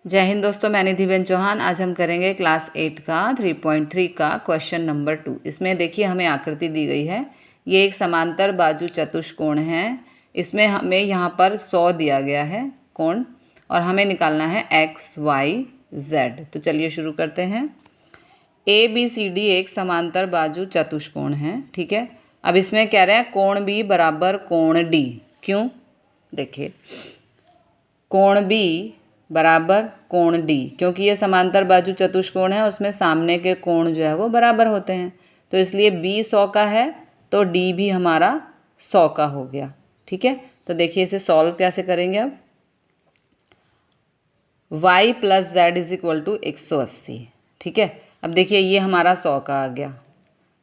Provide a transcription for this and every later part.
जय हिंद दोस्तों, मैं निधिबेन चौहान। आज हम करेंगे क्लास 8 का 3.3 का क्वेश्चन नंबर 2। इसमें देखिए हमें आकृति दी गई है। ये एक समांतर बाजू चतुष्कोण है। इसमें हमें यहाँ पर 100 दिया गया है कोण और हमें निकालना है एक्स वाई जेड। तो चलिए शुरू करते हैं। ए बी सी डी एक समांतर बाजू चतुष्कोण है, ठीक है। अब इसमें कह रहे हैं कोण बी बराबर कोण डी। क्यों? देखिए कोण बी बराबर कोण डी, क्योंकि ये समांतर बाजू चतुष्कोण है, उसमें सामने के कोण जो है वो बराबर होते हैं। तो इसलिए बी 100 का है तो डी भी हमारा 100 का हो गया, ठीक है। तो देखिए इसे सॉल्व कैसे करेंगे। अब y plus z is equal to 180, ठीक है। अब देखिए ये हमारा 100 का आ गया,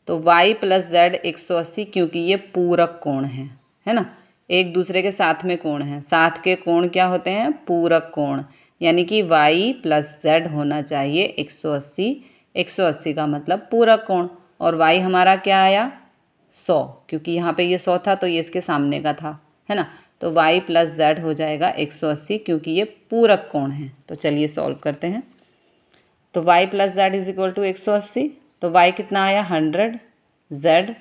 तो y प्लस जेड 180, क्योंकि ये पूरक कोण है ना, एक दूसरे के साथ में कोण है। साथ के कोण क्या होते हैं? पूरक कोण। यानी कि y प्लस जेड होना चाहिए 180। 180 का मतलब पूरक कोण, और y हमारा क्या आया? 100, क्योंकि यहाँ पे ये 100 था तो ये इसके सामने का था, है ना। तो y प्लस जेड हो जाएगा 180, क्योंकि ये पूरक कोण है। तो चलिए सॉल्व करते हैं। तो y plus z is equal to 180, तो y कितना आया? 100। z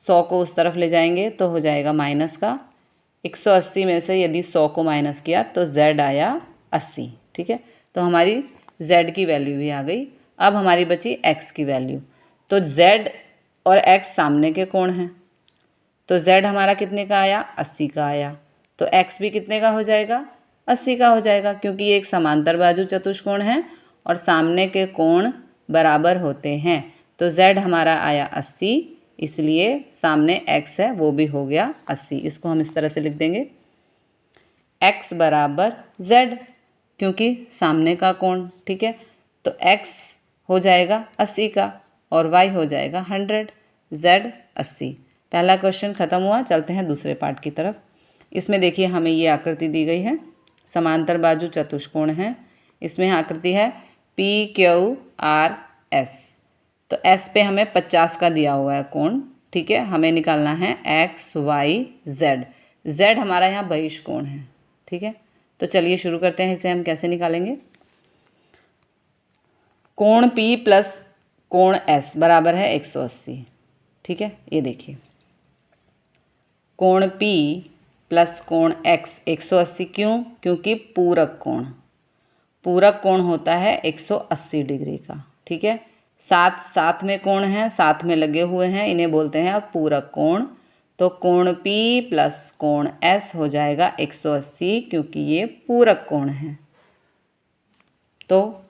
100 को उस तरफ ले जाएंगे तो हो जाएगा माइनस का। 180 में से यदि 100 को माइनस किया तो z आया 80, ठीक है। तो हमारी z की वैल्यू भी आ गई। अब हमारी बची x की वैल्यू। तो z और x सामने के कोण हैं, तो z हमारा कितने का आया? 80 का आया। तो x भी कितने का हो जाएगा? 80 का हो जाएगा, क्योंकि ये एक समांतर बाजू चतुष्कोण है और सामने के कोण बराबर होते हैं। तो z हमारा आया 80, इसलिए सामने x है वो भी हो गया 80। इसको हम इस तरह से लिख देंगे, x बराबर z, क्योंकि सामने का कोण, ठीक है। तो x हो जाएगा 80 का और y हो जाएगा 100, z 80। पहला क्वेश्चन ख़त्म हुआ। चलते हैं दूसरे पार्ट की तरफ। इसमें देखिए हमें ये आकृति दी गई है, समांतर बाजू चतुष्कोण है। इसमें आकृति है PQRS। तो S पे हमें 50 का दिया हुआ है कोण, ठीक है। हमें निकालना है XYZ। Z हमारा यहाँ बहिष्कोण है, ठीक है। तो चलिए शुरू करते हैं। इसे हम कैसे निकालेंगे। कोण P प्लस कोण S बराबर है 180, ठीक है। ये देखिए कोण P प्लस कोण X 180, क्यों? क्योंकि पूरक कोण होता है 180 डिग्री का, ठीक है। साथ में कोण हैं, साथ में लगे हुए हैं, इन्हें बोलते हैं अब पूरक कोण। तो कोण P प्लस कोण S हो जाएगा 180, क्योंकि ये पूरक कोण है। तो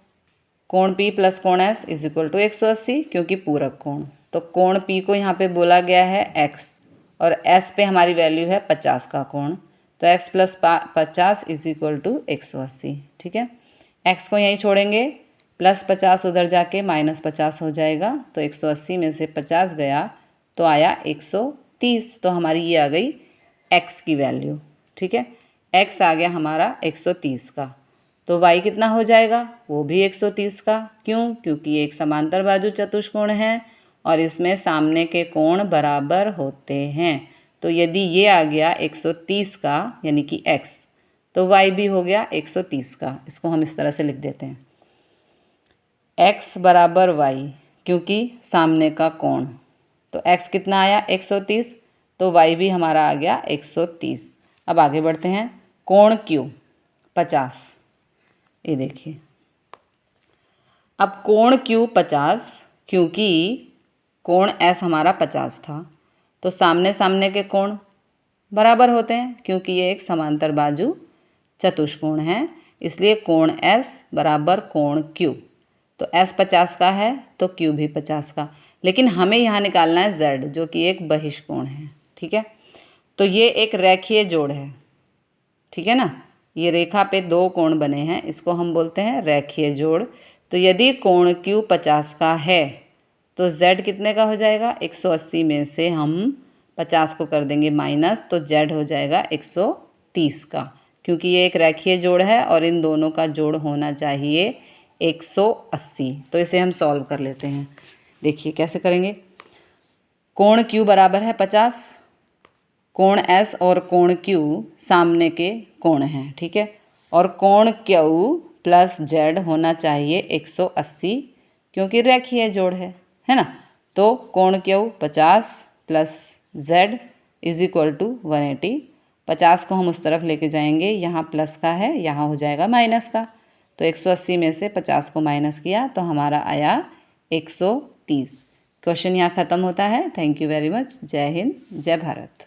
कोण P प्लस कोण S इज इक्वल टू 180, क्योंकि पूरक कोण। तो कोण P को यहाँ पे बोला गया है x, और S पे हमारी वैल्यू है 50 का कोण। तो x plus 50 is equal to 180, ठीक है। x को यहीं छोड़ेंगे, प्लस 50 उधर जाके माइनस 50 हो जाएगा। तो 180 में से 50 गया तो आया 130। तो हमारी ये आ गई x की वैल्यू, ठीक है। x आ गया हमारा 130 का। तो y कितना हो जाएगा? वो भी 130 का। क्यों? क्योंकि ये एक समांतर बाजू चतुष्कोण है और इसमें सामने के कोण बराबर होते हैं। तो यदि ये आ गया 130 का यानी कि x, तो y भी हो गया 130 का। इसको हम इस तरह से लिख देते हैं, x बराबर y, क्योंकि सामने का कोण। तो x कितना आया? 130, तो y भी हमारा आ गया 130। अब आगे बढ़ते हैं। कोण Q 50, ये देखिए। अब कोण Q 50, क्योंकि कोण S हमारा 50 था, तो सामने के कोण बराबर होते हैं, क्योंकि ये एक समांतर बाजू चतुष्कोण है। इसलिए कोण S बराबर कोण Q। तो S 50 का है तो Q भी 50 का। लेकिन हमें यहाँ निकालना है Z, जो कि एक बहिष्कोण है, ठीक है। तो ये एक रेखीय जोड़ है, ठीक है ना। ये रेखा पे दो कोण बने हैं, इसको हम बोलते हैं रेखीय जोड़। तो यदि कोण Q 50 का है तो Z कितने का हो जाएगा? 180 में से हम 50 को कर देंगे माइनस, तो Z हो जाएगा 130 का, क्योंकि ये एक रेखीय जोड़ है और इन दोनों का जोड़ होना चाहिए 180। तो इसे हम सॉल्व कर लेते हैं। देखिए कैसे करेंगे। कोण Q बराबर है 50, कोण S और कोण Q सामने के कोण हैं, ठीक है। और कोण Q प्लस जेड होना चाहिए 180, क्योंकि रेखीय जोड़ है ना। तो कोण q 50 plus z is equal to 180। 50 को हम उस तरफ लेके जाएंगे, यहाँ प्लस का है, यहाँ हो जाएगा माइनस का। तो 180 में से 50 को माइनस किया तो हमारा आया 130। क्वेश्चन यहाँ ख़त्म होता है। Thank you very much. जय हिंद, जय भारत।